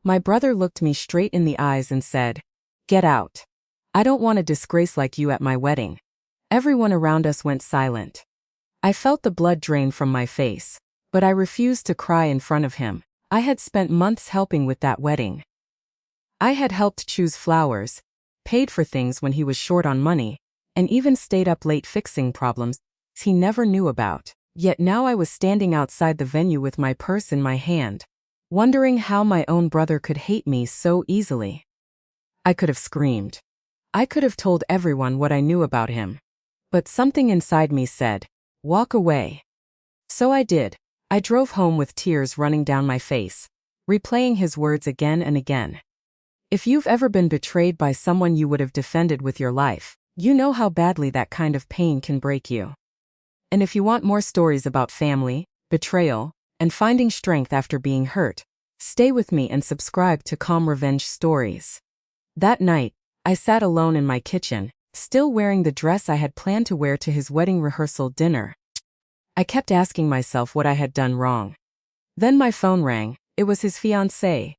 My brother looked me straight in the eyes and said, "Get out. I don't want a disgrace like you at my wedding." Everyone around us went silent. I felt the blood drain from my face, but I refused to cry in front of him. I had spent months helping with that wedding. I had helped choose flowers, paid for things when he was short on money, and even stayed up late fixing problems he never knew about. Yet now I was standing outside the venue with my purse in my hand, wondering how my own brother could hate me so easily. I could have screamed. I could have told everyone what I knew about him. But something inside me said, "Walk away." So I did. I drove home with tears running down my face, replaying his words again and again. If you've ever been betrayed by someone you would have defended with your life, you know how badly that kind of pain can break you. And if you want more stories about family, betrayal, and finding strength after being hurt, stay with me and subscribe to Calm Revenge Stories. That night, I sat alone in my kitchen, still wearing the dress I had planned to wear to his wedding rehearsal dinner. I kept asking myself what I had done wrong. Then my phone rang. It was his fiancée.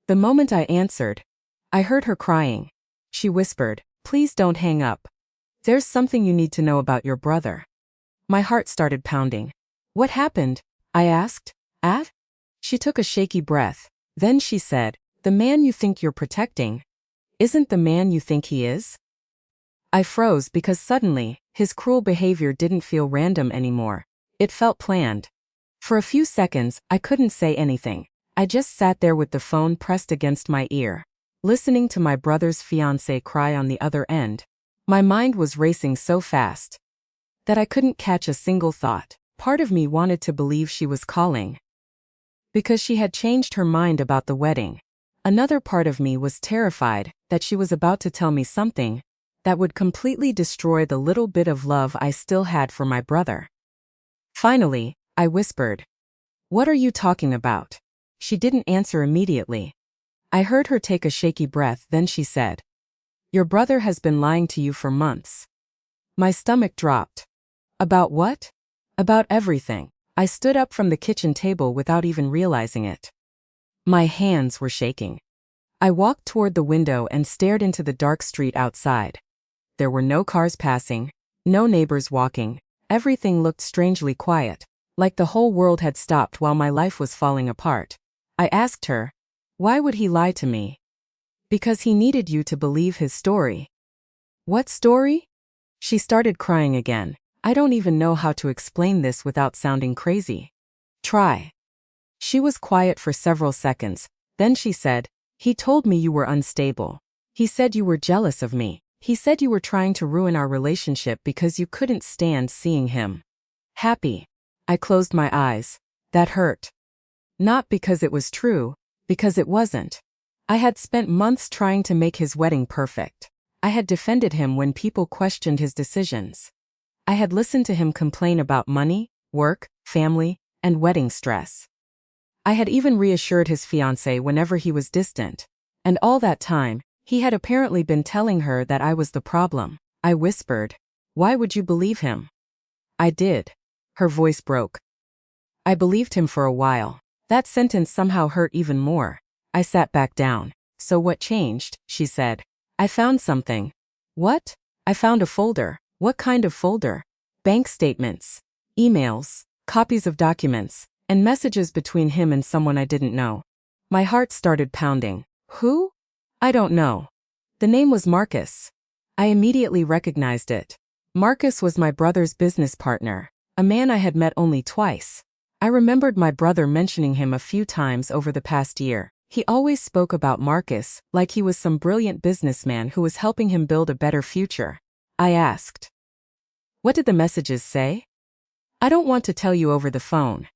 The moment I answered, I heard her crying. She whispered, "Please don't hang up. There's something you need to know about your brother." My heart started pounding. "What happened?" I asked. She took a shaky breath. Then she said, "The man you think you're protecting isn't the man you think he is." I froze because suddenly, his cruel behavior didn't feel random anymore. It felt planned. For a few seconds, I couldn't say anything. I just sat there with the phone pressed against my ear, listening to my brother's fiancée cry on the other end. My mind was racing so fast that I couldn't catch a single thought. Part of me wanted to believe she was calling because she had changed her mind about the wedding. Another part of me was terrified that she was about to tell me something that would completely destroy the little bit of love I still had for my brother. Finally, I whispered, "What are you talking about?" She didn't answer immediately. I heard her take a shaky breath, then she said, "Your brother has been lying to you for months." My stomach dropped. About what? About everything. I stood up from the kitchen table without even realizing it. My hands were shaking. I walked toward the window and stared into the dark street outside. There were no cars passing, no neighbors walking. Everything looked strangely quiet, like the whole world had stopped while my life was falling apart. I asked her, "Why would he lie to me?" "Because he needed you to believe his story." "What story?" She started crying again. I don't even know how to explain this without sounding crazy. "Try." She was quiet for several seconds. Then she said, "He told me you were unstable. He said you were jealous of me. He said you were trying to ruin our relationship because you couldn't stand seeing him happy." I closed my eyes. That hurt. Not because it was true, because it wasn't. I had spent months trying to make his wedding perfect. I had defended him when people questioned his decisions. I had listened to him complain about money, work, family, and wedding stress. I had even reassured his fiancée whenever he was distant. And all that time, he had apparently been telling her that I was the problem. I whispered, "Why would you believe him?" "I did." Her voice broke. "I believed him for a while." That sentence somehow hurt even more. I sat back down. "So what changed?" she said. "I found something." "What?" "I found a folder." "What kind of folder?" "Bank statements, emails, copies of documents, and messages between him and someone I didn't know." My heart started pounding. "Who?" "I don't know." The name was Marcus. I immediately recognized it. Marcus was my brother's business partner, a man I had met only twice. I remembered my brother mentioning him a few times over the past year. He always spoke about Marcus like he was some brilliant businessman who was helping him build a better future. I asked, "What did the messages say?" "I don't want to tell you over the phone."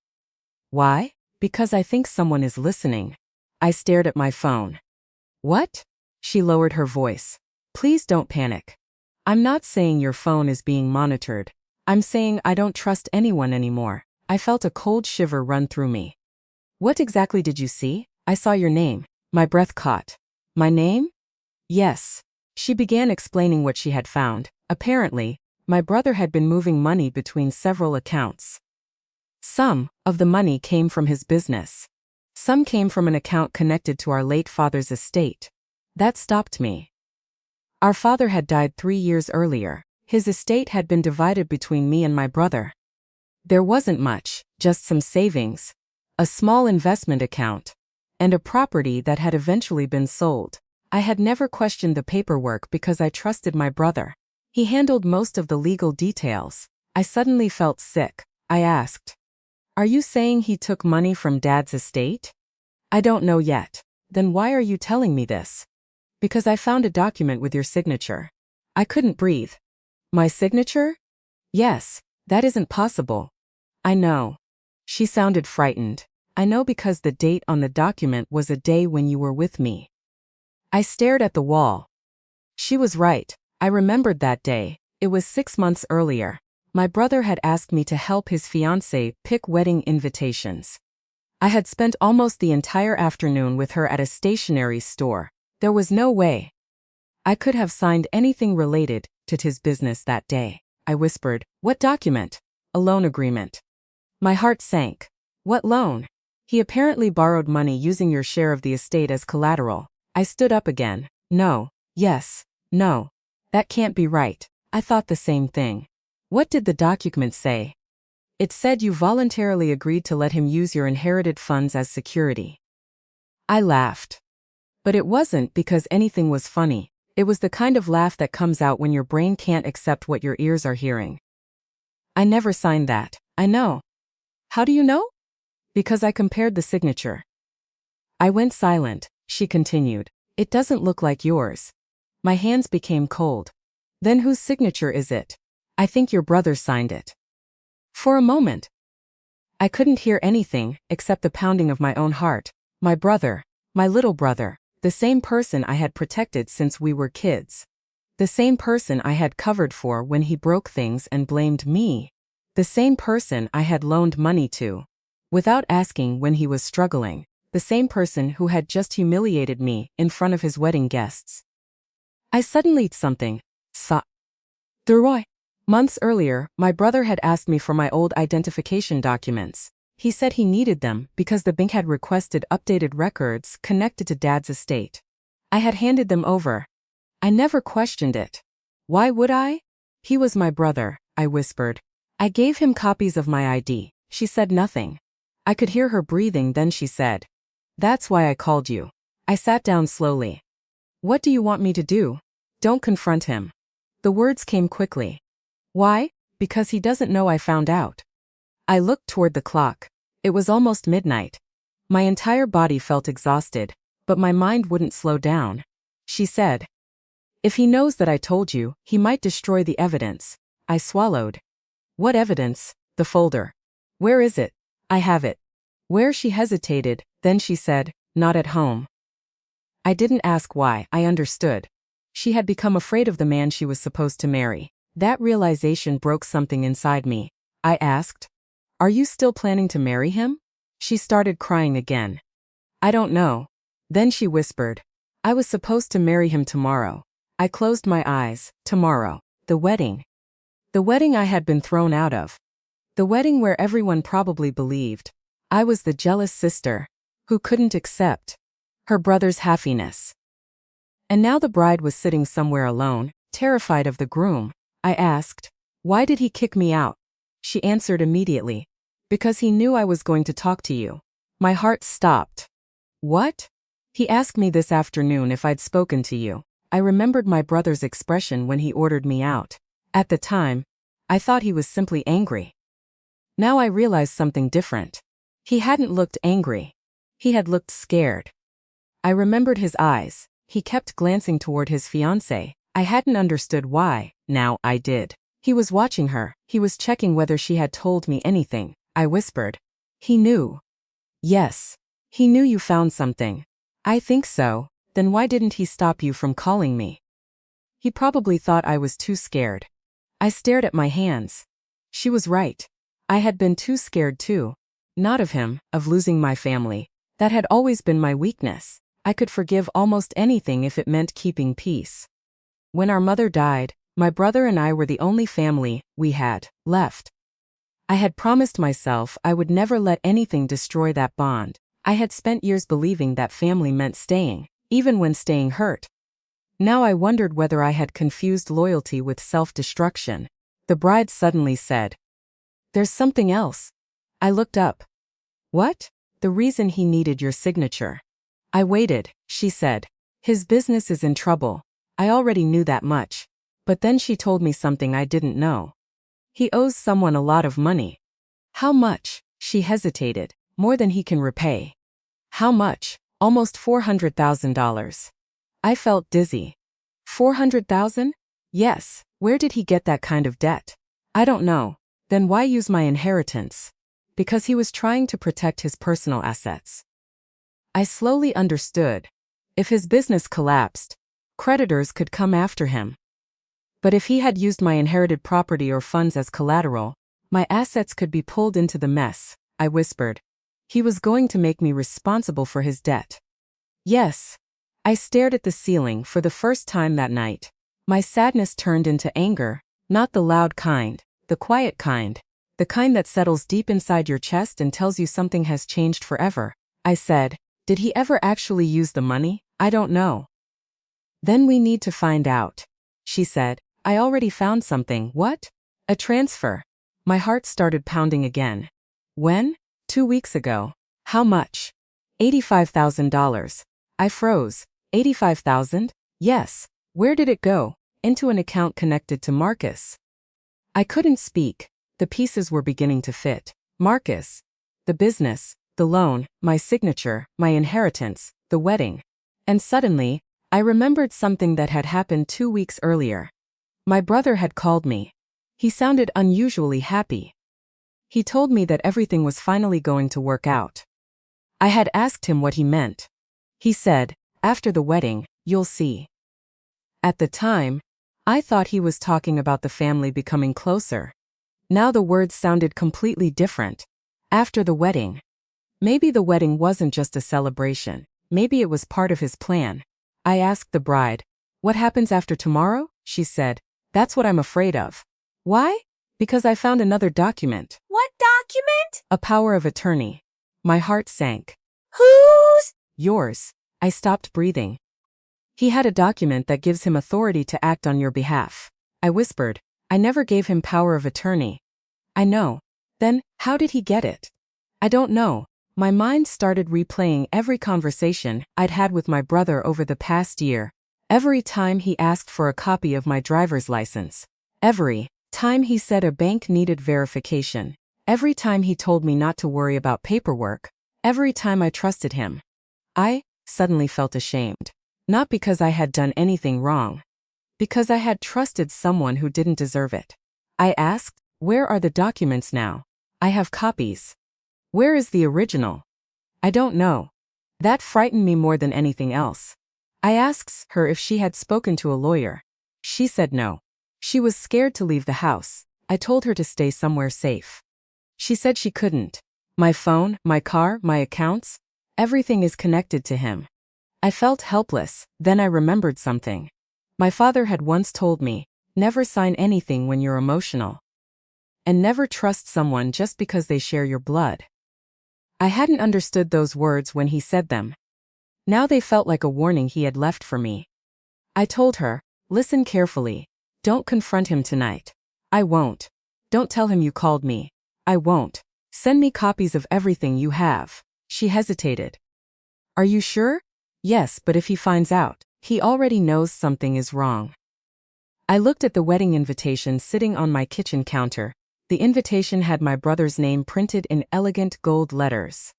"Why?" "Because I think someone is listening." I stared at my phone. "What?" She lowered her voice. "Please don't panic. I'm not saying your phone is being monitored. I'm saying I don't trust anyone anymore." I felt a cold shiver run through me. "What exactly did you see?" "I saw your name." My breath caught. "My name?" "Yes." She began explaining what she had found. Apparently, my brother had been moving money between several accounts. Some of the money came from his business. Some came from an account connected to our late father's estate. That stopped me. Our father had died 3 years earlier. His estate had been divided between me and my brother. There wasn't much, just some savings, a small investment account, and a property that had eventually been sold. I had never questioned the paperwork because I trusted my brother. He handled most of the legal details. I suddenly felt sick. I asked, "Are you saying he took money from Dad's estate?" "I don't know yet." "Then why are you telling me this?" "Because I found a document with your signature." I couldn't breathe. "My signature?" "Yes, that isn't possible." "I know." She sounded frightened. "I know because the date on the document was a day when you were with me." I stared at the wall. She was right. I remembered that day. It was 6 months earlier. My brother had asked me to help his fiancée pick wedding invitations. I had spent almost the entire afternoon with her at a stationery store. There was no way I could have signed anything related to his business that day. I whispered, "What document?" "A loan agreement." My heart sank. "What loan?" "He apparently borrowed money using your share of the estate as collateral." I stood up again. "No, yes, no. That can't be right." I thought the same thing. "What did the document say?" "It said you voluntarily agreed to let him use your inherited funds as security." I laughed. But it wasn't because anything was funny. It was the kind of laugh that comes out when your brain can't accept what your ears are hearing. "I never signed that." "I know." "How do you know?" "Because I compared the signature." I went silent. She continued, "It doesn't look like yours." My hands became cold. "Then whose signature is it?" "I think your brother signed it." For a moment, I couldn't hear anything except the pounding of my own heart. My brother, my little brother, the same person I had protected since we were kids. The same person I had covered for when he broke things and blamed me. The same person I had loaned money to, without asking when he was struggling. The same person who had just humiliated me in front of his wedding guests. I suddenly something. Duroy. Months earlier, my brother had asked me for my old identification documents. He said he needed them because the bank had requested updated records connected to Dad's estate. I had handed them over. I never questioned it. Why would I? He was my brother, I whispered. I gave him copies of my ID. She said nothing. I could hear her breathing, then she said, "That's why I called you." I sat down slowly. "What do you want me to do?" "Don't confront him." The words came quickly. "Why?" "Because he doesn't know I found out." I looked toward the clock. It was almost midnight. My entire body felt exhausted, but my mind wouldn't slow down. She said, "If he knows that I told you, he might destroy the evidence." I swallowed. "What evidence?" "The folder." "Where is it?" "I have it." "Where?" She hesitated, then she said, "Not at home." I didn't ask why. I understood. She had become afraid of the man she was supposed to marry. That realization broke something inside me. I asked, "Are you still planning to marry him?" She started crying again. "I don't know." Then she whispered, "I was supposed to marry him tomorrow." I closed my eyes. Tomorrow. The wedding. The wedding I had been thrown out of. The wedding where everyone probably believed I was the jealous sister who couldn't accept her brother's happiness. And now the bride was sitting somewhere alone, terrified of the groom. I asked, "Why did he kick me out?" She answered immediately, "Because he knew I was going to talk to you." My heart stopped. "What?" "He asked me this afternoon if I'd spoken to you." I remembered my brother's expression when he ordered me out. At the time, I thought he was simply angry. Now I realized something different. He hadn't looked angry. He had looked scared. I remembered his eyes. He kept glancing toward his fiancée. I hadn't understood why. Now I did. He was watching her. He was checking whether she had told me anything. I whispered. "He knew." "Yes. He knew you found something." "I think so." "Then why didn't he stop you from calling me?" "He probably thought I was too scared." I stared at my hands. She was right. I had been too scared too. Not of him, of losing my family. That had always been my weakness. I could forgive almost anything if it meant keeping peace. When our mother died, my brother and I were the only family we had left. I had promised myself I would never let anything destroy that bond. I had spent years believing that family meant staying, even when staying hurt. Now I wondered whether I had confused loyalty with self-destruction. The bride suddenly said, "There's something else." I looked up. "What?" "The reason he needed your signature." I waited, she said. "His business is in trouble." I already knew that much. But then she told me something I didn't know. He owes someone a lot of money. "How much?" She hesitated. "More than he can repay." "How much?" "Almost $400,000. I felt dizzy. 400,000? Yes. Where did he get that kind of debt? I don't know. Then why use my inheritance? Because he was trying to protect his personal assets. I slowly understood. If his business collapsed, creditors could come after him. But if he had used my inherited property or funds as collateral, my assets could be pulled into the mess, I whispered. He was going to make me responsible for his debt. Yes. I stared at the ceiling for the first time that night. My sadness turned into anger, not the loud kind, the quiet kind, the kind that settles deep inside your chest and tells you something has changed forever. I said, "Did he ever actually use the money?" "I don't know." "Then we need to find out," she said. "I already found something." "What?" "A transfer." My heart started pounding again. "When?" 2 weeks ago." "How much?" $85,000. I froze. 85,000? Yes. Where did it go? Into an account connected to Marcus. I couldn't speak. The pieces were beginning to fit. Marcus. The business, the loan, my signature, my inheritance, the wedding. And suddenly, I remembered something that had happened 2 weeks earlier. My brother had called me. He sounded unusually happy. He told me that everything was finally going to work out. I had asked him what he meant. He said, "After the wedding, you'll see." At the time, I thought he was talking about the family becoming closer. Now the words sounded completely different. After the wedding. Maybe the wedding wasn't just a celebration. Maybe it was part of his plan. I asked the bride, "What happens after tomorrow?" She said, "That's what I'm afraid of." "Why?" "Because I found another document." "What document?" A power of attorney. My heart sank. "Whose?" "Yours." I stopped breathing. "He had a document that gives him authority to act on your behalf." I whispered, "I never gave him power of attorney." "I know." "Then, how did he get it?" "I don't know." My mind started replaying every conversation I'd had with my brother over the past year. Every time he asked for a copy of my driver's license. Every time he said a bank needed verification. Every time he told me not to worry about paperwork. Every time I trusted him. I suddenly felt ashamed. Not because I had done anything wrong. Because I had trusted someone who didn't deserve it. I asked, "Where are the documents now?" "I have copies." "Where is the original?" "I don't know." That frightened me more than anything else. I asked her if she had spoken to a lawyer. She said no. She was scared to leave the house. I told her to stay somewhere safe. She said she couldn't. My phone, my car, my accounts, everything is connected to him. I felt helpless. Then I remembered something. My father had once told me, never sign anything when you're emotional. And never trust someone just because they share your blood. I hadn't understood those words when he said them. Now they felt like a warning he had left for me. I told her, "Listen carefully. Don't confront him tonight." "I won't." "Don't tell him you called me." "I won't." "Send me copies of everything you have." She hesitated. "Are you sure?" "Yes, but if he finds out, he already knows something is wrong." I looked at the wedding invitation sitting on my kitchen counter. The invitation had my brother's name printed in elegant gold letters.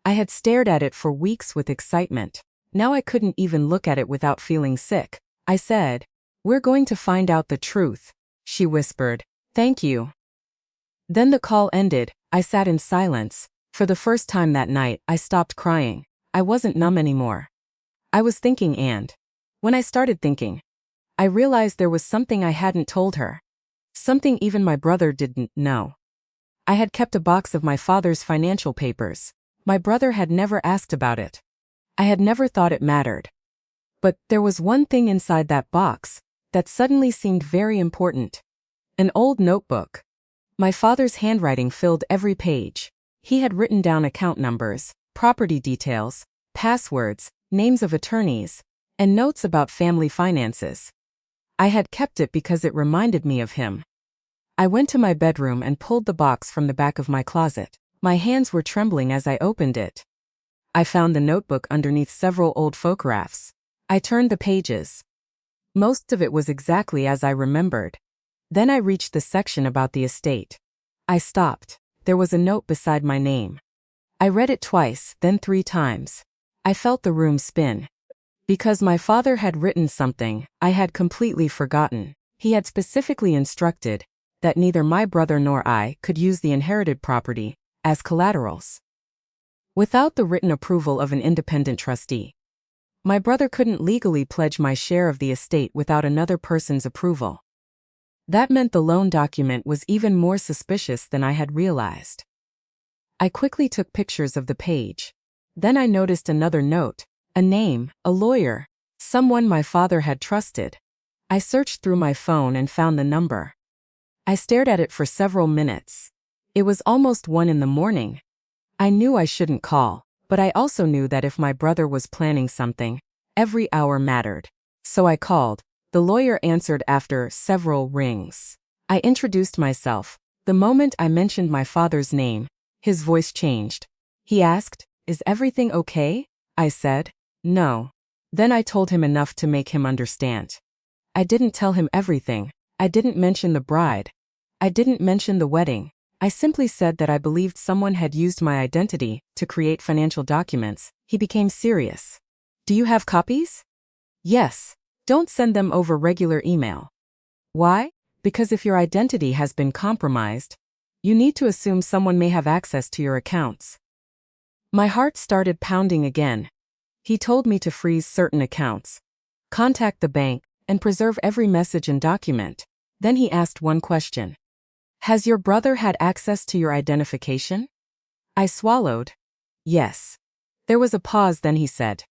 I had stared at it for weeks with excitement. Now I couldn't even look at it without feeling sick. I said, "We're going to find out the truth." She whispered, "Thank you." Then the call ended. I sat in silence. For the first time that night, I stopped crying. I wasn't numb anymore. I was thinking, and when I started thinking, I realized there was something I hadn't told her. Something even my brother didn't know. I had kept a box of my father's financial papers. My brother had never asked about it. I had never thought it mattered. But there was one thing inside that box that suddenly seemed very important. An old notebook. My father's handwriting filled every page. He had written down account numbers, property details, passwords, names of attorneys, and notes about family finances. I had kept it because it reminded me of him. I went to my bedroom and pulled the box from the back of my closet. My hands were trembling as I opened it. I found the notebook underneath several old photographs. I turned the pages. Most of it was exactly as I remembered. Then I reached the section about the estate. I stopped. There was a note beside my name. I read it twice, then 3 times. I felt the room spin. Because my father had written something I had completely forgotten. He had specifically instructed that neither my brother nor I could use the inherited property as collaterals. Without the written approval of an independent trustee, my brother couldn't legally pledge my share of the estate without another person's approval. That meant the loan document was even more suspicious than I had realized. I quickly took pictures of the page. Then I noticed another note, a name, a lawyer, someone my father had trusted. I searched through my phone and found the number. I stared at it for several minutes. It was almost 1 in the morning. I knew I shouldn't call, but I also knew that if my brother was planning something, every hour mattered. So I called. The lawyer answered after several rings. I introduced myself. The moment I mentioned my father's name, his voice changed. He asked, "Is everything okay?" I said, "No." Then I told him enough to make him understand. I didn't tell him everything. I didn't mention the bride. I didn't mention the wedding. I simply said that I believed someone had used my identity to create financial documents. He became serious. "Do you have copies?" "Yes." "Don't send them over regular email." "Why?" "Because if your identity has been compromised, you need to assume someone may have access to your accounts." My heart started pounding again. He told me to freeze certain accounts, contact the bank, and preserve every message and document. Then he asked one question. "Has your brother had access to your identification?" I swallowed. "Yes." There was a pause, then he said,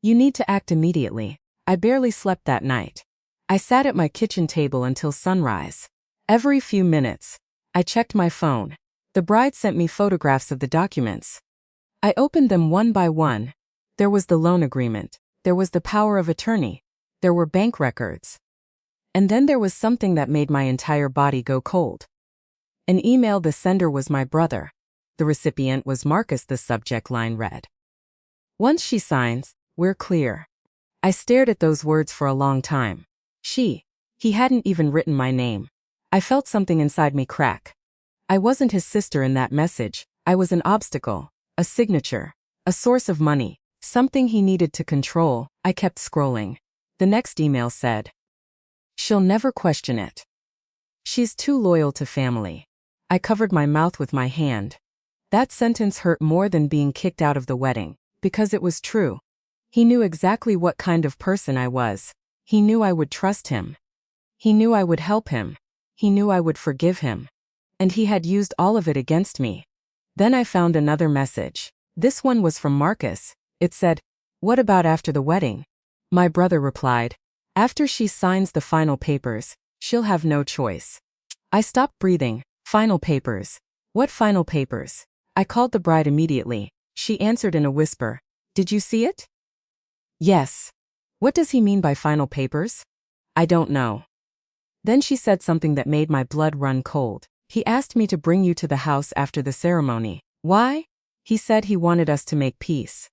"You need to act immediately." I barely slept that night. I sat at my kitchen table until sunrise. Every few minutes, I checked my phone. The bride sent me photographs of the documents. I opened them one by one. There was the loan agreement. There was the power of attorney. There were bank records. And then there was something that made my entire body go cold. An email. The sender was my brother. The recipient was Marcus. The subject line read, "Once she signs, we're clear." I stared at those words for a long time. He hadn't even written my name. I felt something inside me crack. I wasn't his sister in that message. I was an obstacle, a signature, a source of money, something he needed to control. I kept scrolling. The next email said, "She'll never question it. She's too loyal to family." I covered my mouth with my hand. That sentence hurt more than being kicked out of the wedding, because it was true. He knew exactly what kind of person I was. He knew I would trust him. He knew I would help him. He knew I would forgive him. And he had used all of it against me. Then I found another message. This one was from Marcus. It said, "What about after the wedding?" My brother replied, "After she signs the final papers, she'll have no choice." I stopped breathing. Final papers. What final papers? I called the bride immediately. She answered in a whisper, "Did you see it?" "Yes." "What does he mean by final papers?" "I don't know." Then she said something that made my blood run cold. "He asked me to bring you to the house after the ceremony." "Why?" "He said he wanted us to make peace."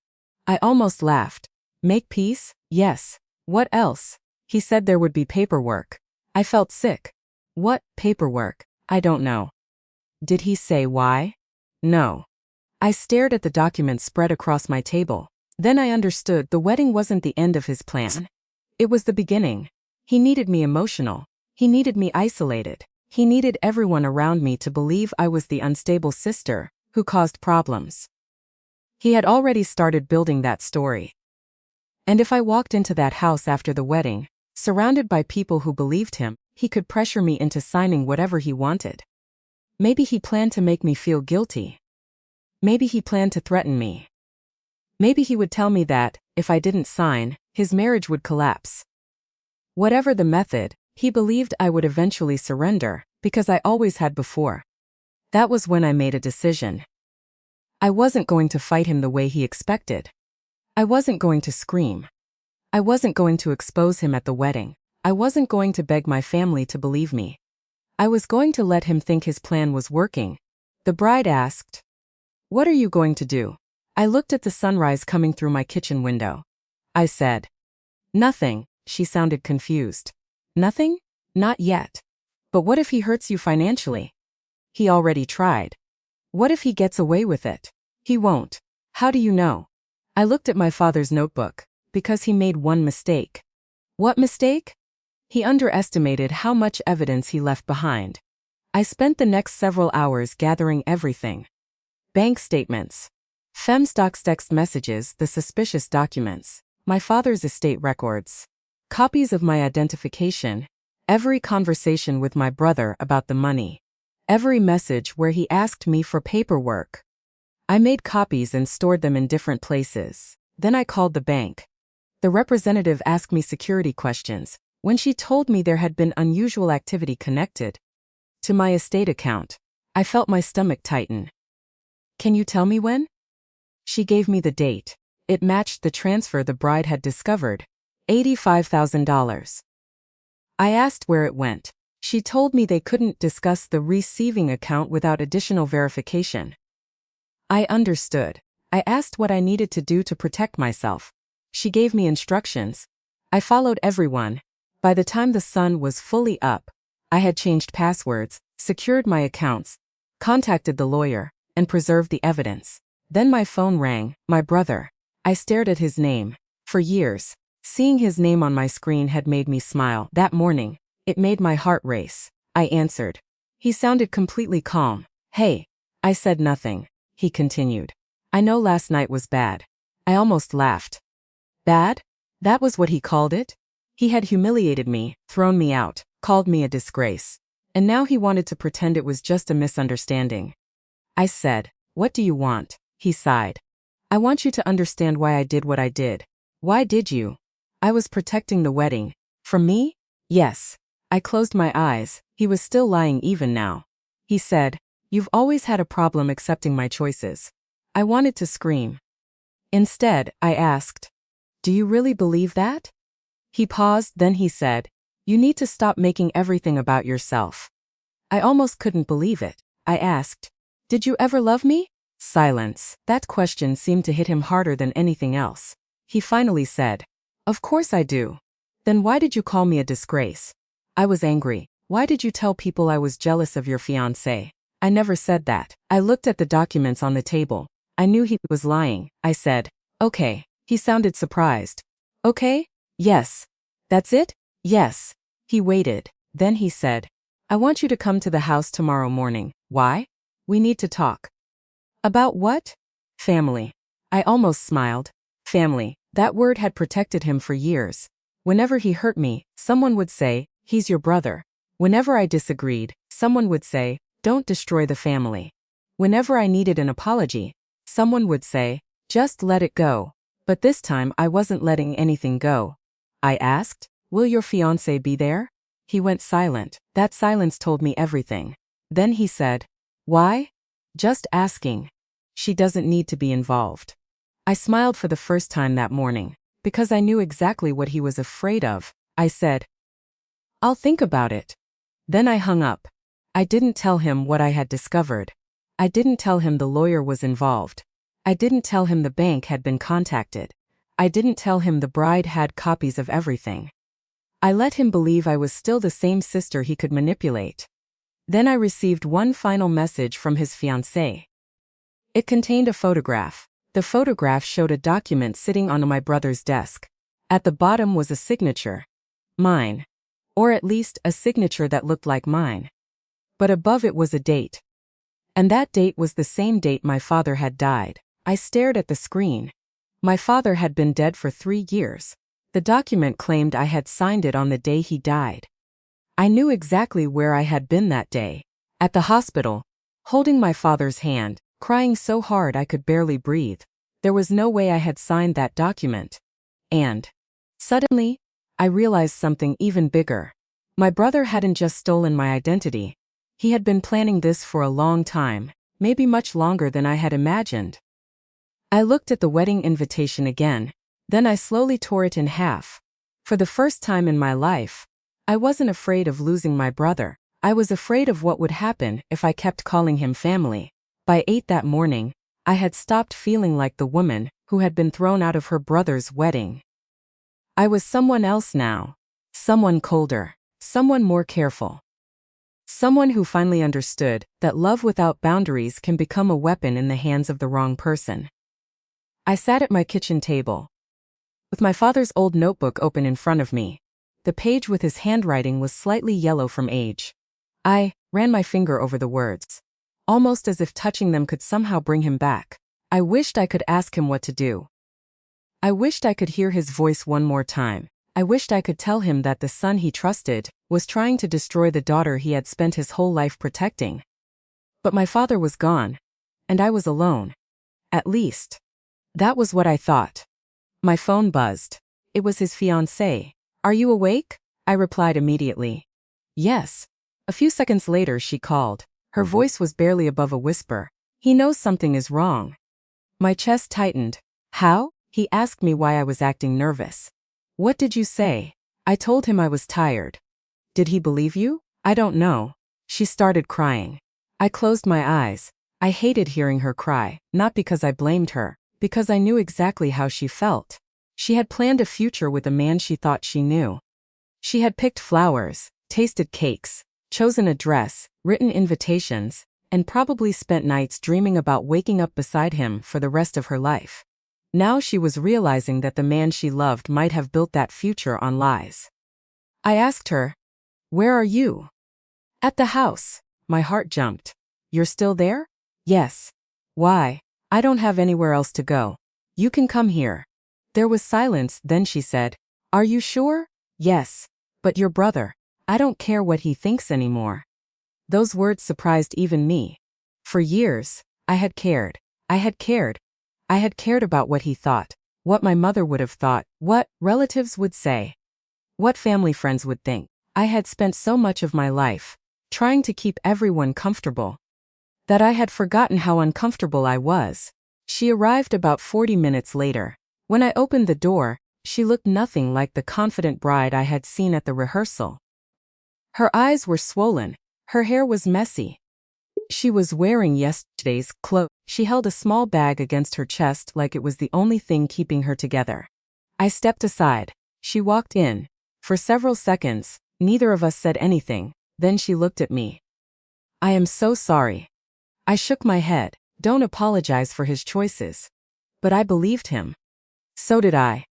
I almost laughed. Make peace? Yes. What else? He said there would be paperwork. I felt sick. What paperwork? I don't know. Did he say why? No. I stared at the documents spread across my table. Then I understood the wedding wasn't the end of his plan. It was the beginning. He needed me emotional. He needed me isolated. He needed everyone around me to believe I was the unstable sister who caused problems. He had already started building that story. And if I walked into that house after the wedding, surrounded by people who believed him, he could pressure me into signing whatever he wanted. Maybe he planned to make me feel guilty. Maybe he planned to threaten me. Maybe he would tell me that, if I didn't sign, his marriage would collapse. Whatever the method, he believed I would eventually surrender, because I always had before. That was when I made a decision. I wasn't going to fight him the way he expected. I wasn't going to scream. I wasn't going to expose him at the wedding. I wasn't going to beg my family to believe me. I was going to let him think his plan was working. The bride asked, "What are you going to do?" I looked at the sunrise coming through my kitchen window. I said, "Nothing." She sounded confused. "Nothing? Not yet. But what if he hurts you financially?" "He already tried." "What if he gets away with it?" "He won't." "How do you know?" I looked at my father's notebook. "Because he made one mistake." "What mistake?" "He underestimated how much evidence he left behind." I spent the next several hours gathering everything. Bank statements, Femstock's text messages, the suspicious documents, my father's estate records, copies of my identification, every conversation with my brother about the money, every message where he asked me for paperwork. I made copies and stored them in different places. Then I called the bank. The representative asked me security questions. When she told me there had been unusual activity connected to my estate account, I felt my stomach tighten. "Can you tell me when?" She gave me the date. It matched the transfer the bride had discovered, $85,000. I asked where it went. She told me they couldn't discuss the receiving account without additional verification. I understood. I asked what I needed to do to protect myself. She gave me instructions. I followed everyone. By the time the sun was fully up, I had changed passwords, secured my accounts, contacted the lawyer, and preserved the evidence. Then my phone rang. My brother. I stared at his name. For years, seeing his name on my screen had made me smile. That morning, it made my heart race. I answered. He sounded completely calm. "Hey." I said nothing. He continued. "I know last night was bad." I almost laughed. Bad? That was what he called it? He had humiliated me, thrown me out, called me a disgrace. And now he wanted to pretend it was just a misunderstanding. I said, "What do you want?" He sighed. "I want you to understand why I did what I did." "Why did you?" "I was protecting the wedding." "From me?" "Yes." I closed my eyes. He was still lying even now. He said, "You've always had a problem accepting my choices." I wanted to scream. Instead, I asked, "Do you really believe that?" He paused, then he said, "You need to stop making everything about yourself." I almost couldn't believe it. I asked, "Did you ever love me?" Silence. That question seemed to hit him harder than anything else. He finally said, "Of course I do." "Then why did you call me a disgrace?" I was angry. "Why did you tell people I was jealous of your fiancé?" "I never said that." I looked at the documents on the table. I knew he was lying. I said, "Okay." He sounded surprised. "Okay? Yes. That's it?" "Yes." He waited. Then he said, "I want you to come to the house tomorrow morning." "Why?" "We need to talk." "About what?" "Family." I almost smiled. Family. That word had protected him for years. Whenever he hurt me, someone would say, "He's your brother." Whenever I disagreed, someone would say, "Don't destroy the family." Whenever I needed an apology, someone would say, "Just let it go." But this time I wasn't letting anything go. I asked, "Will your fiancé be there?" He went silent. That silence told me everything. Then he said, "Why?" "Just asking. She doesn't need to be involved." I smiled for the first time that morning, because I knew exactly what he was afraid of. I said, "I'll think about it." Then I hung up. I didn't tell him what I had discovered. I didn't tell him the lawyer was involved. I didn't tell him the bank had been contacted. I didn't tell him the bride had copies of everything. I let him believe I was still the same sister he could manipulate. Then I received one final message from his fiancée. It contained a photograph. The photograph showed a document sitting on my brother's desk. At the bottom was a signature. Mine. Or at least a signature that looked like mine. But above it was a date. And that date was the same date my father had died. I stared at the screen. My father had been dead for 3 years. The document claimed I had signed it on the day he died. I knew exactly where I had been that day. At the hospital, holding my father's hand, crying so hard I could barely breathe. There was no way I had signed that document. And suddenly, I realized something even bigger. My brother hadn't just stolen my identity. He had been planning this for a long time. maybe much longer than I had imagined. I looked at the wedding invitation again, then I slowly tore it in half. For the first time in my life, I wasn't afraid of losing my brother. I was afraid of what would happen if I kept calling him family. By 8 that morning, I had stopped feeling like the woman who had been thrown out of her brother's wedding. I was someone else now. Someone colder. Someone more careful. Someone who finally understood that love without boundaries can become a weapon in the hands of the wrong person. I sat at my kitchen table, with my father's old notebook open in front of me. The page with his handwriting was slightly yellow from age. I ran my finger over the words, almost as if touching them could somehow bring him back. I wished I could ask him what to do. I wished I could hear his voice one more time. I wished I could tell him that the son he trusted was trying to destroy the daughter he had spent his whole life protecting. But my father was gone, and I was alone. At least, that was what I thought. My phone buzzed. It was his fiancée. "Are you awake?" I replied immediately. "Yes." A few seconds later she called. Her voice was barely above a whisper. "He knows something is wrong." My chest tightened. "How?" He asked me why I was acting nervous. "What did you say?" I told him I was tired. "Did he believe you?" "I don't know." She started crying. I closed my eyes. I hated hearing her cry, not because I blamed her, because I knew exactly how she felt. She had planned a future with a man she thought she knew. She had picked flowers, tasted cakes, chosen a dress, written invitations, and probably spent nights dreaming about waking up beside him for the rest of her life. Now she was realizing that the man she loved might have built that future on lies. I asked her, "Where are you?" "At the house." My heart jumped. "You're still there?" "Yes." "Why?" "I don't have anywhere else to go. You can come here." There was silence, then she said, "Are you sure?" "Yes." "But your brother." "I don't care what he thinks anymore." Those words surprised even me. For years, I had cared. I had cared. I had cared about what he thought, what my mother would have thought, what relatives would say, what family friends would think. I had spent so much of my life trying to keep everyone comfortable that I had forgotten how uncomfortable I was. She arrived about 40 minutes later. When I opened the door, she looked nothing like the confident bride I had seen at the rehearsal. Her eyes were swollen, her hair was messy. She was wearing yesterday's clothes. She held a small bag against her chest like it was the only thing keeping her together. I stepped aside. She walked in. For several seconds, neither of us said anything. Then she looked at me. "I am so sorry." I shook my head. "Don't apologize for his choices." But I believed him. So did I.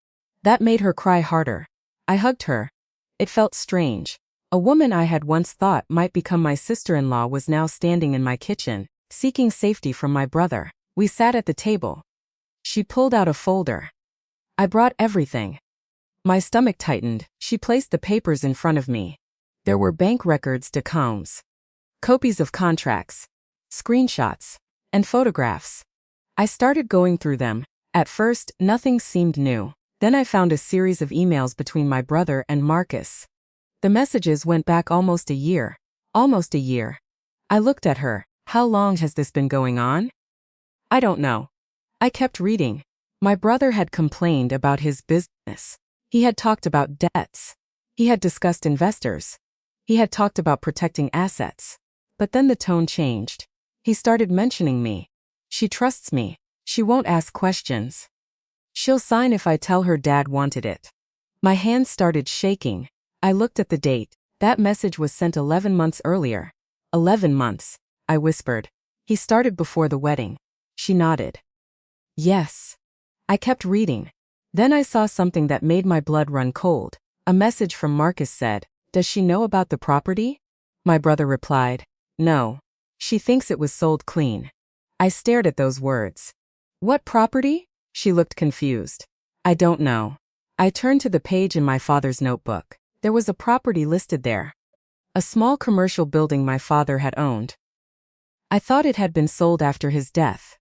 That made her cry harder. I hugged her. It felt strange. A woman I had once thought might become my sister-in-law was now standing in my kitchen, seeking safety from my brother. We sat at the table. She pulled out a folder. "I brought everything." My stomach tightened. She placed the papers in front of me. There were bank records, accounts, copies of contracts, screenshots, and photographs. I started going through them. At first, nothing seemed new. Then I found a series of emails between my brother and Marcus. The messages went back almost a year. Almost a year. I looked at her. "How long has this been going on?" "I don't know." I kept reading. My brother had complained about his business. He had talked about debts. He had discussed investors. He had talked about protecting assets. But then the tone changed. He started mentioning me. "She trusts me. She won't ask questions. She'll sign if I tell her dad wanted it." My hands started shaking. I looked at the date. That message was sent 11 months earlier. 11 months, I whispered. He started before the wedding. She nodded. Yes. I kept reading. Then I saw something that made my blood run cold. A message from Marcus said, "Does she know about the property?" My brother replied, "No. She thinks it was sold clean." I stared at those words. "What property?" She looked confused. "I don't know." I turned to the page in my father's notebook. There was a property listed there. A small commercial building my father had owned. I thought it had been sold after his death.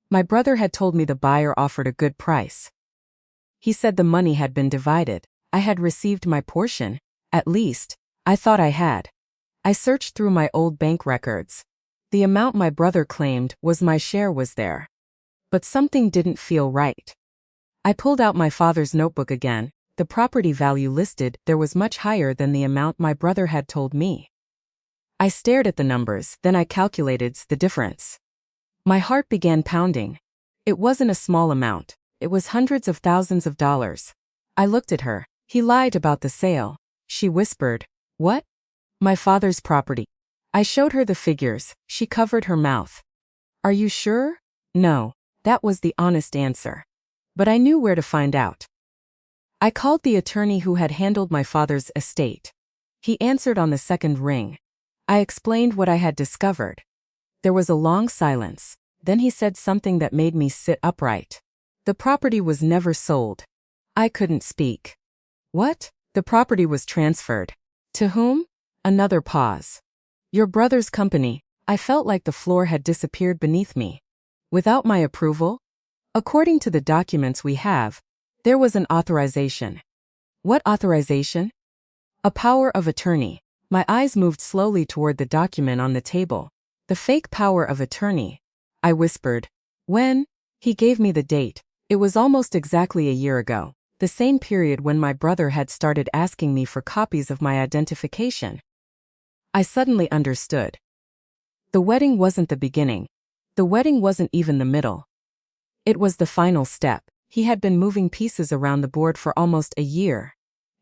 My brother had told me the buyer offered a good price. He said the money had been divided. I had received my portion. At least, I thought I had. I searched through my old bank records. The amount my brother claimed was my share was there. But something didn't feel right. I pulled out my father's notebook again. The property value listed there was much higher than the amount my brother had told me. I stared at the numbers, then I calculated the difference. My heart began pounding. It wasn't a small amount. It was hundreds of thousands of dollars. I looked at her. He lied about the sale. She whispered, "What?" "My father's property." I showed her the figures. She covered her mouth. "Are you sure?" "No." That was the honest answer. But I knew where to find out. I called the attorney who had handled my father's estate. He answered on the second ring. I explained what I had discovered. There was a long silence. Then he said something that made me sit upright. The property was never sold. I couldn't speak. What? The property was transferred. To whom? Another pause. Your brother's company. I felt like the floor had disappeared beneath me. Without my approval? According to the documents we have, there was an authorization. What authorization? A power of attorney. My eyes moved slowly toward the document on the table. The fake power of attorney. I whispered. When? He gave me the date. It was almost exactly a year ago, the same period when my brother had started asking me for copies of my identification. I suddenly understood. The wedding wasn't the beginning. The wedding wasn't even the middle. It was the final step. He had been moving pieces around the board for almost a year.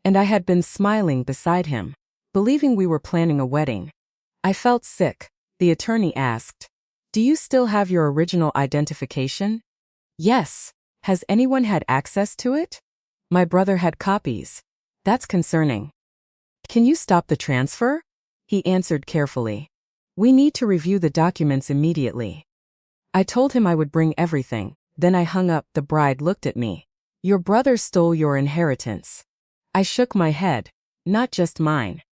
And I had been smiling beside him, believing we were planning a wedding. I felt sick. The attorney asked, "Do you still have your original identification?" "Yes." "Has anyone had access to it?" "My brother had copies." "That's concerning." "Can you stop the transfer?" He answered carefully. "We need to review the documents immediately." I told him I would bring everything. Then I hung up. The bride looked at me. "Your brother stole your inheritance." I shook my head. "Not just mine."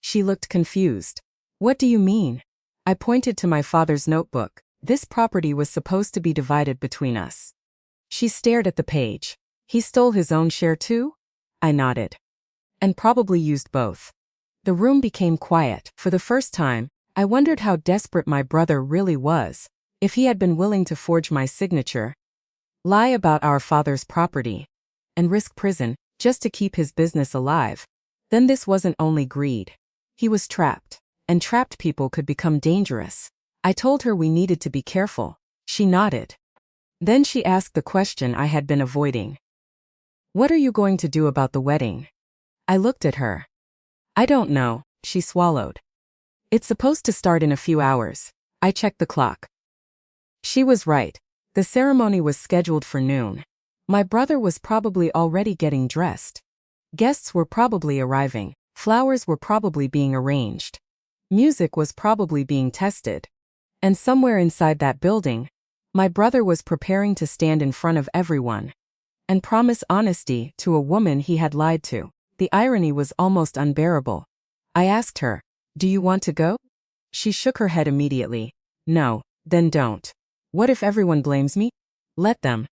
She looked confused. "What do you mean?" I pointed to my father's notebook. "This property was supposed to be divided between us." She stared at the page. "He stole his own share too?" I nodded. "And probably used both." The room became quiet. For the first time, I wondered how desperate my brother really was. If he had been willing to forge my signature, lie about our father's property, and risk prison just to keep his business alive, then this wasn't only greed. He was trapped, and trapped people could become dangerous. I told her we needed to be careful. She nodded. Then she asked the question I had been avoiding. "What are you going to do about the wedding?" I looked at her. "I don't know," she swallowed. "It's supposed to start in a few hours." I checked the clock. She was right. The ceremony was scheduled for noon. My brother was probably already getting dressed. Guests were probably arriving. Flowers were probably being arranged. Music was probably being tested. And somewhere inside that building, my brother was preparing to stand in front of everyone and promise honesty to a woman he had lied to. The irony was almost unbearable. I asked her, "Do you want to go?" She shook her head immediately. "No." "Then don't." "What if everyone blames me?" "Let them."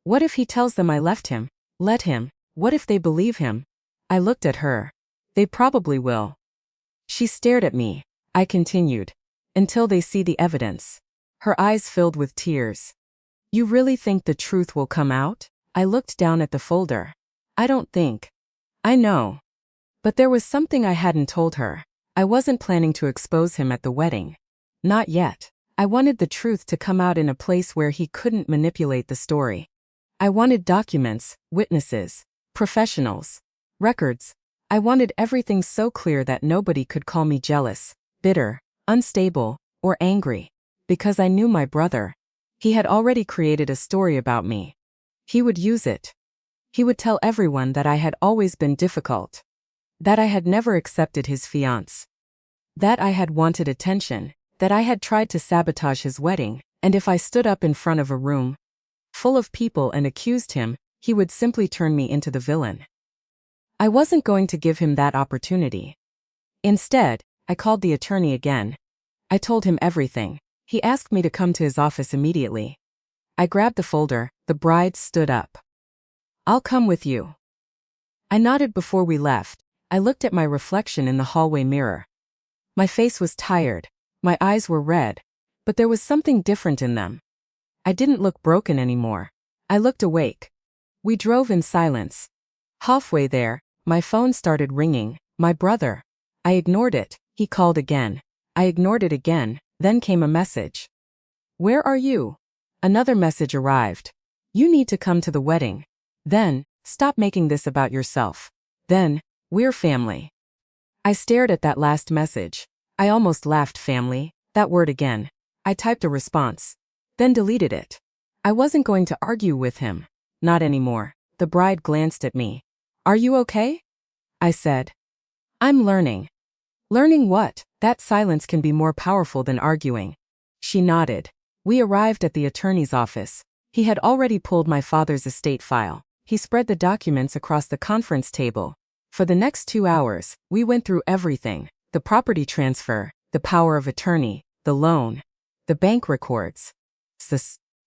"What if he tells them I left him?" "Let him." "What if they believe him?" I looked at her. "They probably will." She stared at me. I continued. "Until they see the evidence." Her eyes filled with tears. "You really think the truth will come out?" I looked down at the folder. "I don't think." "I know." But there was something I hadn't told her. I wasn't planning to expose him at the wedding. Not yet. I wanted the truth to come out in a place where he couldn't manipulate the story. I wanted documents, witnesses, professionals, records. I wanted everything so clear that nobody could call me jealous, bitter, unstable, or angry. Because I knew my brother. He had already created a story about me. He would use it. He would tell everyone that I had always been difficult. That I had never accepted his fiancée. That I had wanted attention. That I had tried to sabotage his wedding, and if I stood up in front of a room full of people and accused him, he would simply turn me into the villain. I wasn't going to give him that opportunity. Instead, I called the attorney again. I told him everything. He asked me to come to his office immediately. I grabbed the folder. The bride stood up. "I'll come with you." I nodded before we left. I looked at my reflection in the hallway mirror. My face was tired. My eyes were red. but there was something different in them. I didn't look broken anymore. I looked awake. We drove in silence. Halfway there, my phone started ringing. My brother. I ignored it. He called again. I ignored it again. Then came a message. Where are you? Another message arrived. You need to come to the wedding. Then, stop making this about yourself. Then, we're family. I stared at that last message. I almost laughed. Family, that word again. I typed a response. Then deleted it. I wasn't going to argue with him. Not anymore. The bride glanced at me. Are you okay? I said. I'm learning. Learning what? That silence can be more powerful than arguing. She nodded. We arrived at the attorney's office. He had already pulled my father's estate file. He spread the documents across the conference table. For the next 2 hours, we went through everything: the property transfer, the power of attorney, the loan, the bank records, the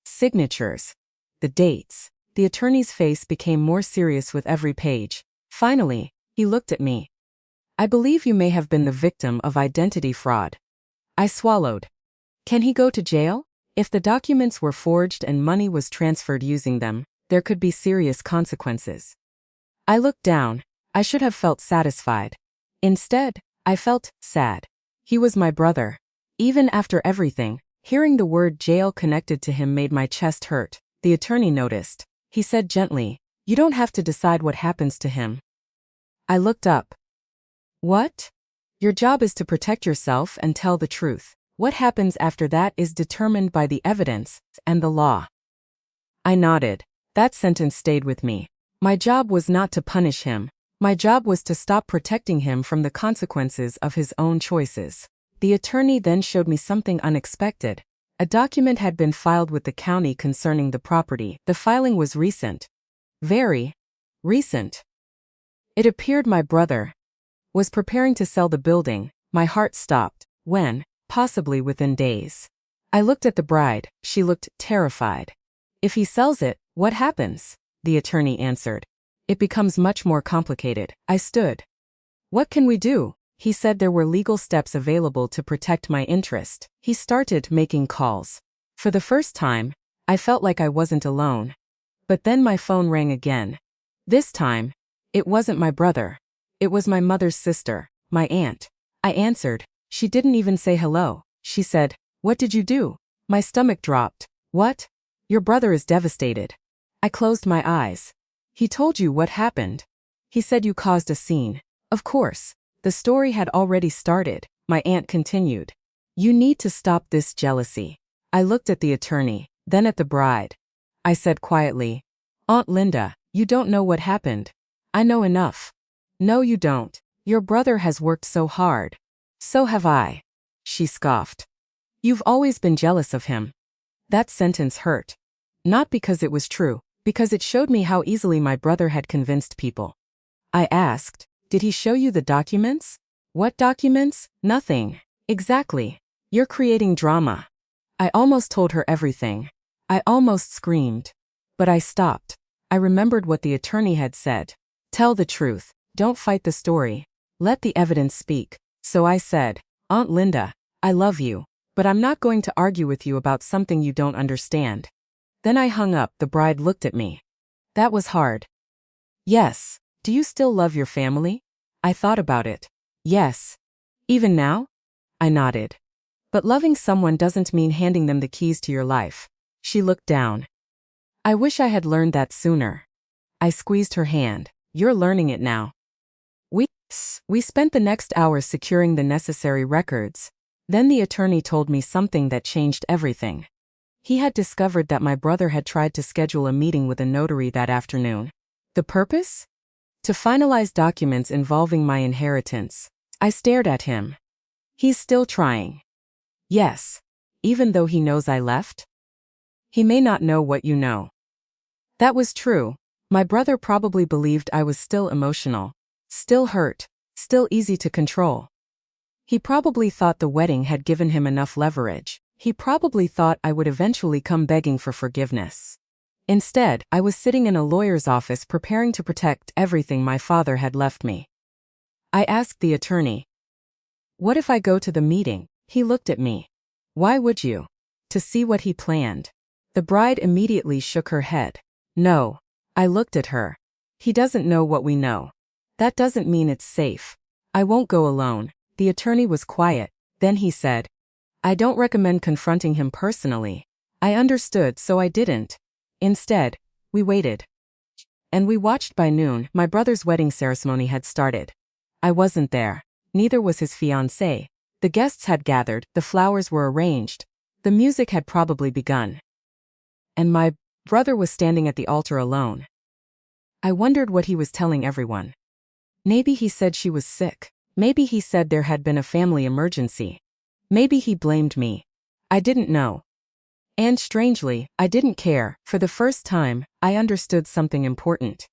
signatures, the dates. The attorney's face became more serious with every page. Finally, he looked at me. I believe you may have been the victim of identity fraud. I swallowed. Can he go to jail? If the documents were forged and money was transferred using them, there could be serious consequences. I looked down. I should have felt satisfied. Instead, I felt sad. He was my brother. Even after everything, hearing the word jail connected to him made my chest hurt. The attorney noticed. He said gently, "You don't have to decide what happens to him." I looked up. What? Your job is to protect yourself and tell the truth. What happens after that is determined by the evidence and the law. I nodded. That sentence stayed with me. My job was not to punish him. My job was to stop protecting him from the consequences of his own choices. The attorney then showed me something unexpected. A document had been filed with the county concerning the property. The filing was recent. Very recent. It appeared my brother was preparing to sell the building. My heart stopped. When? Possibly within days. I looked at the bride. She looked terrified. If he sells it, what happens? The attorney answered. It becomes much more complicated. I stood. What can we do? He said there were legal steps available to protect my interest. He started making calls. For the first time, I felt like I wasn't alone. But then my phone rang again. This time, it wasn't my brother. It was my mother's sister, my aunt. I answered. She didn't even say hello. She said, "What did you do?" My stomach dropped. What? Your brother is devastated. I closed my eyes. He told you what happened. He said you caused a scene. Of course. The story had already started. My aunt continued. You need to stop this jealousy. I looked at the attorney, then at the bride. I said quietly, Aunt Linda, you don't know what happened. I know enough. No, you don't. Your brother has worked so hard. So have I. She scoffed. You've always been jealous of him. That sentence hurt. Not because it was true, because it showed me how easily my brother had convinced people. I asked, did he show you the documents? What documents? Nothing. Exactly. You're creating drama. I almost told her everything. I almost screamed. But I stopped. I remembered what the attorney had said. Tell the truth. Don't fight the story. Let the evidence speak. So I said, Aunt Linda, I love you, but I'm not going to argue with you about something you don't understand. Then I hung up. The bride looked at me. That was hard. Yes. Do you still love your family? I thought about it. Yes. Even now? I nodded. But loving someone doesn't mean handing them the keys to your life. She looked down. I wish I had learned that sooner. I squeezed her hand. You're learning it now. We spent the next hour securing the necessary records. Then the attorney told me something that changed everything. He had discovered that my brother had tried to schedule a meeting with a notary that afternoon. The purpose? To finalize documents involving my inheritance. I stared at him. He's still trying. Yes. Even though he knows I left? He may not know what you know. That was true. My brother probably believed I was still emotional. Still hurt. Still easy to control. He probably thought the wedding had given him enough leverage. He probably thought I would eventually come begging for forgiveness. Instead, I was sitting in a lawyer's office preparing to protect everything my father had left me. I asked the attorney, what if I go to the meeting? He looked at me. Why would you? To see what he planned. The bride immediately shook her head. No. I looked at her. He doesn't know what we know. That doesn't mean it's safe. I won't go alone. The attorney was quiet. Then he said, I don't recommend confronting him personally. I understood, so I didn't. Instead, we waited. And we watched. By noon, my brother's wedding ceremony had started. I wasn't there. Neither was his fiancée. The guests had gathered, the flowers were arranged, the music had probably begun. And my brother was standing at the altar alone. I wondered what he was telling everyone. Maybe he said she was sick. Maybe he said there had been a family emergency. Maybe he blamed me. I didn't know. And strangely, I didn't care. For the first time, I understood something important.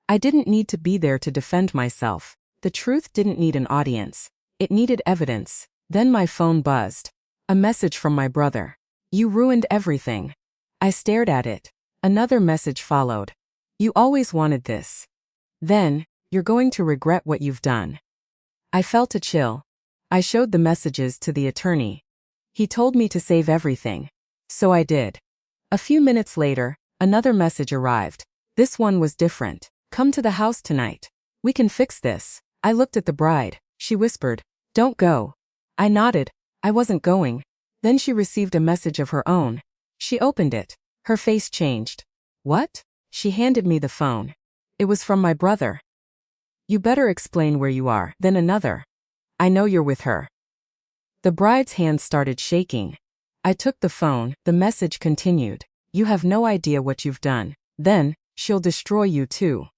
I didn't need to be there to defend myself. The truth didn't need an audience. It needed evidence. Then my phone buzzed. A message from my brother. You ruined everything. I stared at it. Another message followed. You always wanted this. Then, you're going to regret what you've done. I felt a chill. I showed the messages to the attorney. He told me to save everything. So I did. A few minutes later, another message arrived. This one was different. Come to the house tonight. We can fix this. I looked at the bride. She whispered, Don't go. I nodded. I wasn't going. Then she received a message of her own. She opened it. Her face changed. What? She handed me the phone. It was from my brother. You better explain where you are. Then another. I know you're with her. The bride's hands started shaking. I took the phone. The message continued. You have no idea what you've done. Then, she'll destroy you too.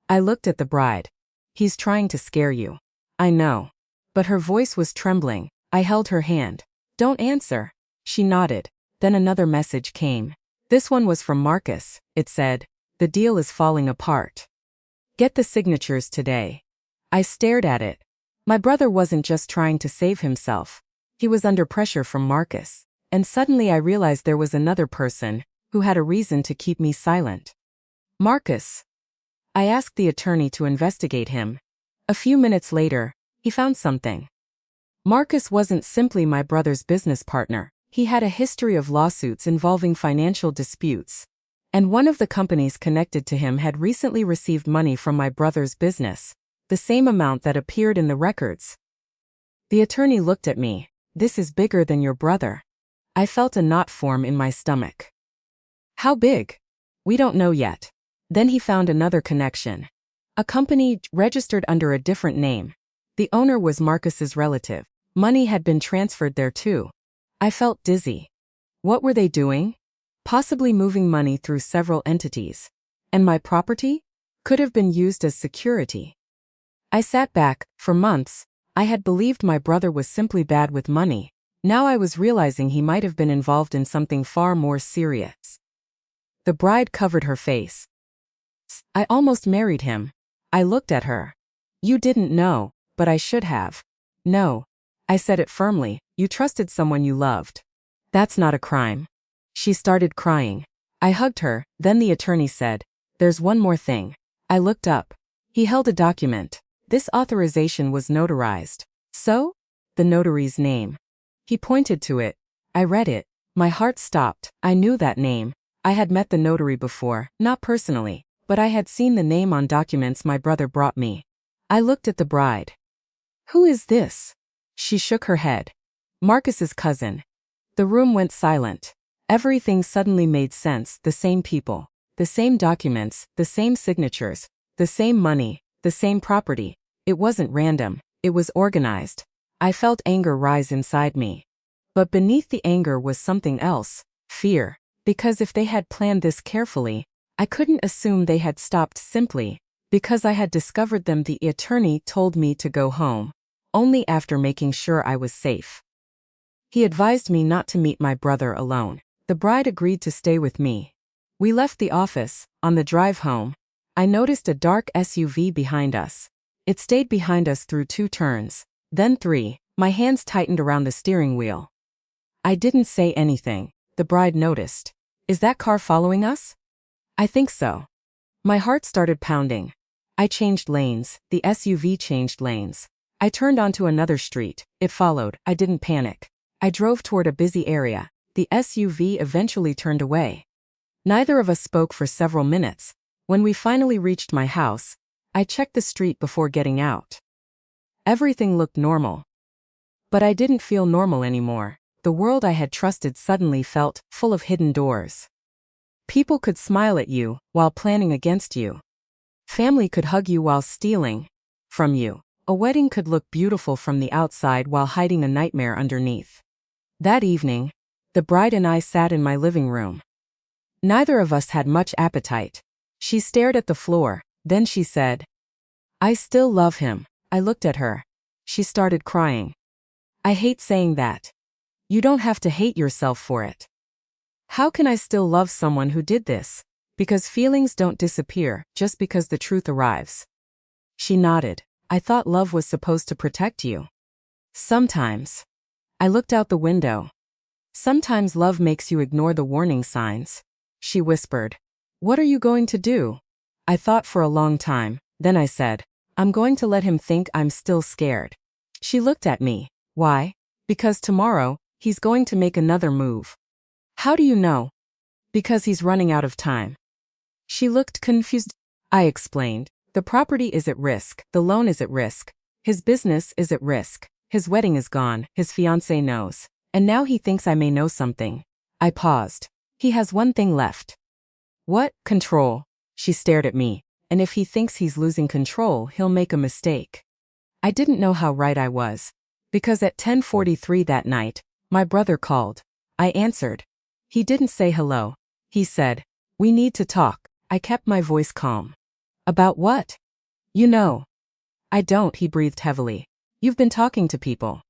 I looked at the bride. He's trying to scare you. I know. But her voice was trembling. I held her hand. Don't answer. She nodded. Then another message came. This one was from Marcus. It said, The deal is falling apart. Get the signatures today. I stared at it. My brother wasn't just trying to save himself. He was under pressure from Marcus. And suddenly I realized there was another person who had a reason to keep me silent. Marcus. I asked the attorney to investigate him. A few minutes later, he found something. Marcus wasn't simply my brother's business partner. He had a history of lawsuits involving financial disputes. And one of the companies connected to him had recently received money from my brother's business, the same amount that appeared in the records. The attorney looked at me. This is bigger than your brother. I felt a knot form in my stomach. How big? We don't know yet. Then he found another connection. A company registered under a different name. The owner was Marcus's relative. Money had been transferred there too. I felt dizzy. What were they doing? Possibly moving money through several entities. And my property? Could have been used as security. I sat back. For months, I had believed my brother was simply bad with money. Now I was realizing he might have been involved in something far more serious. The bride covered her face. I almost married him. I looked at her. You didn't know, but I should have. No. I said it firmly. You trusted someone you loved. That's not a crime. She started crying. I hugged her. Then the attorney said, There's one more thing. I looked up. He held a document. This authorization was notarized. So? The notary's name. He pointed to it. I read it. My heart stopped. I knew that name. I had met the notary before, not personally, but I had seen the name on documents my brother brought me. I looked at the bride. Who is this? She shook her head. Marcus's cousin. The room went silent. Everything suddenly made sense. The same people, the same documents, the same signatures, the same money, the same property. It wasn't random. It was organized. I felt anger rise inside me. But beneath the anger was something else, fear. Because if they had planned this carefully, I couldn't assume they had stopped simply because I had discovered them. The attorney told me to go home, only after making sure I was safe. He advised me not to meet my brother alone. The bride agreed to stay with me. We left the office. On the drive home, I noticed a dark SUV behind us. It stayed behind us through 2 turns, then 3. My hands tightened around the steering wheel. I didn't say anything. The bride noticed. Is that car following us? I think so. My heart started pounding. I changed lanes. The SUV changed lanes. I turned onto another street. It followed. I didn't panic. I drove toward a busy area. The SUV eventually turned away. Neither of us spoke for several minutes. When we finally reached my house, I checked the street before getting out. Everything looked normal. But I didn't feel normal anymore. The world I had trusted suddenly felt full of hidden doors. People could smile at you while planning against you. Family could hug you while stealing from you. A wedding could look beautiful from the outside while hiding a nightmare underneath. That evening, the bride and I sat in my living room. Neither of us had much appetite. She stared at the floor, then she said, "I still love him." I looked at her. She started crying. I hate saying that. You don't have to hate yourself for it. How can I still love someone who did this? Because feelings don't disappear just because the truth arrives. She nodded. I thought love was supposed to protect you. Sometimes. I looked out the window. Sometimes love makes you ignore the warning signs. She whispered. What are you going to do? I thought for a long time. Then I said, I'm going to let him think I'm still scared. She looked at me. Why? Because tomorrow, he's going to make another move. How do you know? Because he's running out of time. She looked confused. I explained. The property is at risk. The loan is at risk. His business is at risk. His wedding is gone. His fiancée knows. And now he thinks I may know something. I paused. He has one thing left. What? Control. She stared at me. And if he thinks he's losing control, he'll make a mistake. I didn't know how right I was. Because at 10:43 that night, my brother called. I answered. He didn't say hello. He said, we need to talk. I kept my voice calm. About what? You know. I don't, he breathed heavily. You've been talking to people.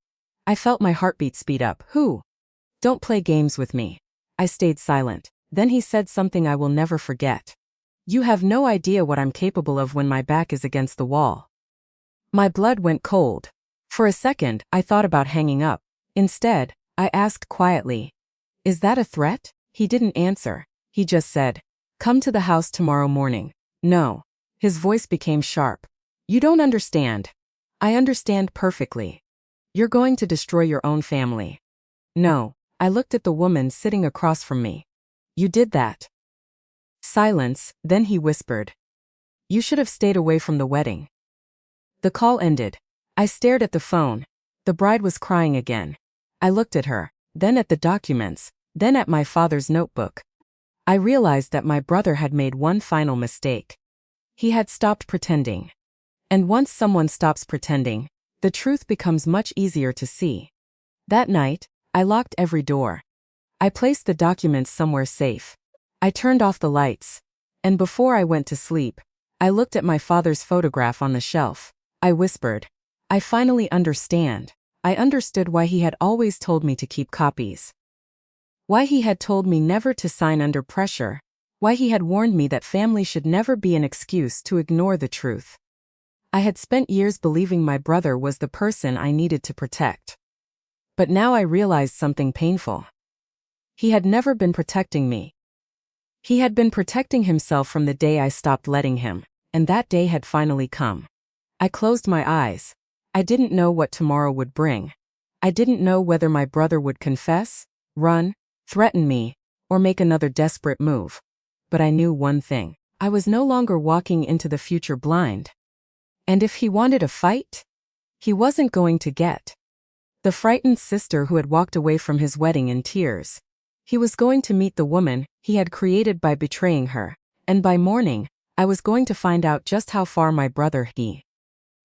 I felt my heartbeat speed up. Who? Don't play games with me. I stayed silent. Then he said something I will never forget. You have no idea what I'm capable of when my back is against the wall. My blood went cold. For a second, I thought about hanging up. Instead, I asked quietly, is that a threat? He didn't answer. He just said, come to the house tomorrow morning. No. His voice became sharp. You don't understand. I understand perfectly. You're going to destroy your own family. No. I looked at the woman sitting across from me. You did that. Silence, then he whispered. You should have stayed away from the wedding. The call ended. I stared at the phone. The bride was crying again. I looked at her, then at the documents, then at my father's notebook. I realized that my brother had made one final mistake. He had stopped pretending. And once someone stops pretending, the truth becomes much easier to see. That night, I locked every door. I placed the documents somewhere safe. I turned off the lights. And before I went to sleep, I looked at my father's photograph on the shelf. I whispered, I finally understand. I understood why he had always told me to keep copies. Why he had told me never to sign under pressure. Why he had warned me that family should never be an excuse to ignore the truth. I had spent years believing my brother was the person I needed to protect. But now I realized something painful. He had never been protecting me. He had been protecting himself from the day I stopped letting him, and that day had finally come. I closed my eyes. I didn't know what tomorrow would bring. I didn't know whether my brother would confess, run, threaten me, or make another desperate move. But I knew one thing. I was no longer walking into the future blind. And if he wanted a fight, he wasn't going to get the frightened sister who had walked away from his wedding in tears. He was going to meet the woman he had created by betraying her. And by morning, I was going to find out just how far my brother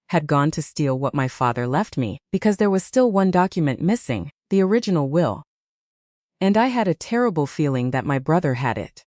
had gone to steal what my father left me, because there was still one document missing, the original will. And I had a terrible feeling that my brother had it.